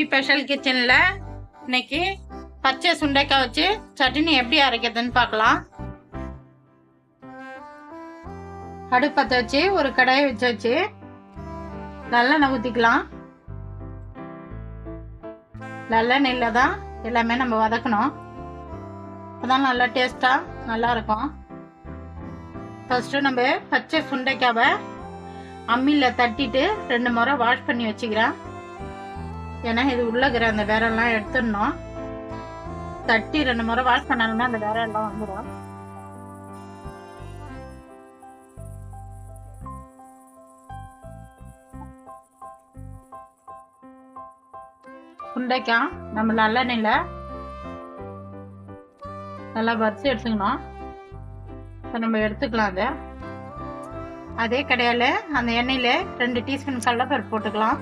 கவி special கிச்சனில் இன்னைக்கு பச்சை சுண்டைக்காய் வச்சு சட்னி எப்படி அரைக்கிறதுன்னு பார்க்கலாம். அடுப்பத்தை வச்சு ஒரு கடாயை வச்சு நல்லெண்ணெய் ஊற்றிக்கலாம். நல்லெண்ணெயில் தான் எல்லாமே நம்ம வதக்கணும். அதான் நல்லா டேஸ்ட்டாக நல்லா இருக்கும். ஃபஸ்ட்டு நம்ம பச்சை சுண்டைக்காவை அம்மியில் தட்டிட்டு 2 முறை வாஷ் பண்ணி வச்சுக்கிறேன். ஏன்னா இது உள்ளகிற அந்த வேரெல்லாம் எடுத்துடணும். தட்டி 2 முறை வாஷ் பண்ணாலுமே அந்த வேரெல்லாம் வந்துடும். சுண்டைக்காய் நம்ம நல்லெண்ணெயில் நல்லா வறுத்து எடுத்துக்கணும். இப்போ நம்ம எடுத்துக்கலாம். அதே கடையில் அந்த எண்ணெயில் 2 டீஸ்பூன் கடலைப்பருப்பு போட்டுக்கலாம்.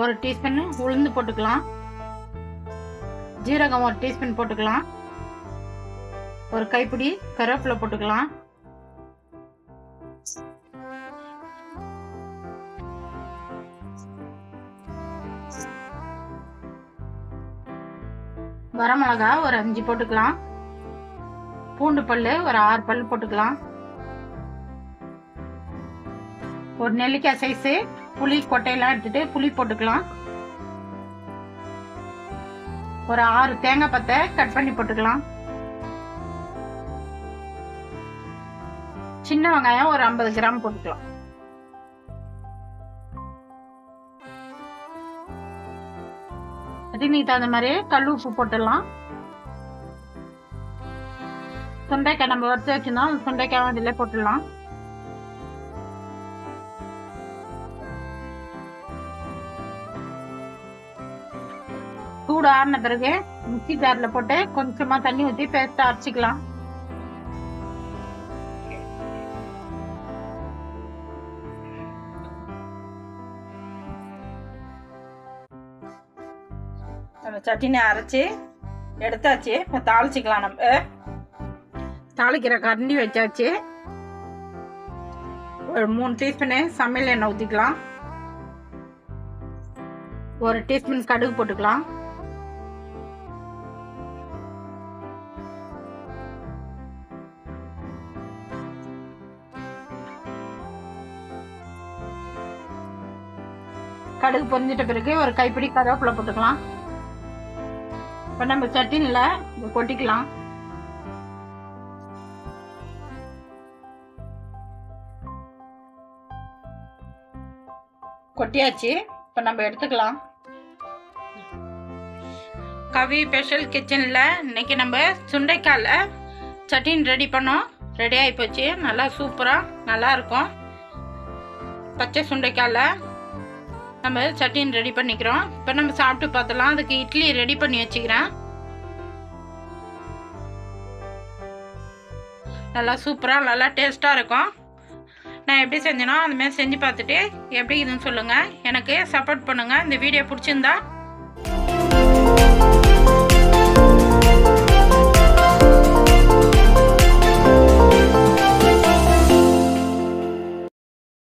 1 டீஸ்பூன் உளுந்து போட்டுக்கலாம். ஜீரகம் 1 டீஸ்பூன் போட்டுக்கலாம். ஒரு கைப்பிடி கருவேப்பிலை போட்டுக்கலாம். வரமிளகா ஒரு 5 போட்டுக்கலாம். பூண்டு பல்லு ஒரு 6 பல்லு போட்டுக்கலாம். ஒரு நெல்லிக்காய் சைஸு புளி கொட்டையெல்லாம் எடுத்துட்டு புளி போட்டுக்கலாம். ஒரு 6 தேங்காய் பத்தை கட் பண்ணி போட்டுக்கலாம். சின்ன வெங்காயம் ஒரு 50 கிராம் போட்டுக்கலாம். அதுக்கு தகுந்த மாதிரி கல் உப்பு போட்டுடலாம். சுண்டைக்காய் நம்ம வறுத்து வச்சுருந்தோம். சுண்டைக்காய் அதில் போட்டுடலாம். சூடு ஆறின பிறகு மிக்ஸி ஜாரில் போட்டு கொஞ்சமா தண்ணி ஊற்றி பேஸ்ட்டாக அரைச்சிக்கலாம். நம்ம சட்னி அரைச்சி எடுத்தாச்சு. இப்போ தாளிச்சிக்கலாம். நம்ம தாளிக்கிற கரண்டி வச்சாச்சு. ஒரு 3 டீஸ்பூனு சமையல் எண்ணெய் ஊற்றிக்கலாம். 1 டீஸ்பூன் கடுகு போட்டுக்கலாம். கடுகு பொரிஞ்சிட்ட பிறகு ஒரு கைப்பிடி கருவேப்பிலை போட்டுக்கலாம். இப்போ நம்ம சட்னியில் கொட்டிக்கலாம். கொட்டியாச்சு. இப்போ நம்ம எடுத்துக்கலாம். கவி ஸ்பெஷல் கிச்சனில் இன்னைக்கு நம்ம சுண்டைக்காயில் சட்னி ரெடி பண்ணோம். ரெடி ஆகி போச்சு. நல்லா சூப்பராக நல்லா இருக்கும். பச்சை சுண்டைக்காயில் நம்ம சட்னி ரெடி பண்ணிக்கிறோம். இப்போ நம்ம சாப்பிட்டு பார்த்தலாம். அதுக்கு இட்லி ரெடி பண்ணி வச்சுக்கிறேன். நல்லா சூப்பராக நல்லா டேஸ்ட்டாக இருக்கும். நான் எப்படி செஞ்சேனோ அதுமாரி செஞ்சு பார்த்துட்டு எப்படி இதுன்னு சொல்லுங்கள். எனக்கு சப்போர்ட் பண்ணுங்கள். இந்த வீடியோ பிடிச்சிருந்தா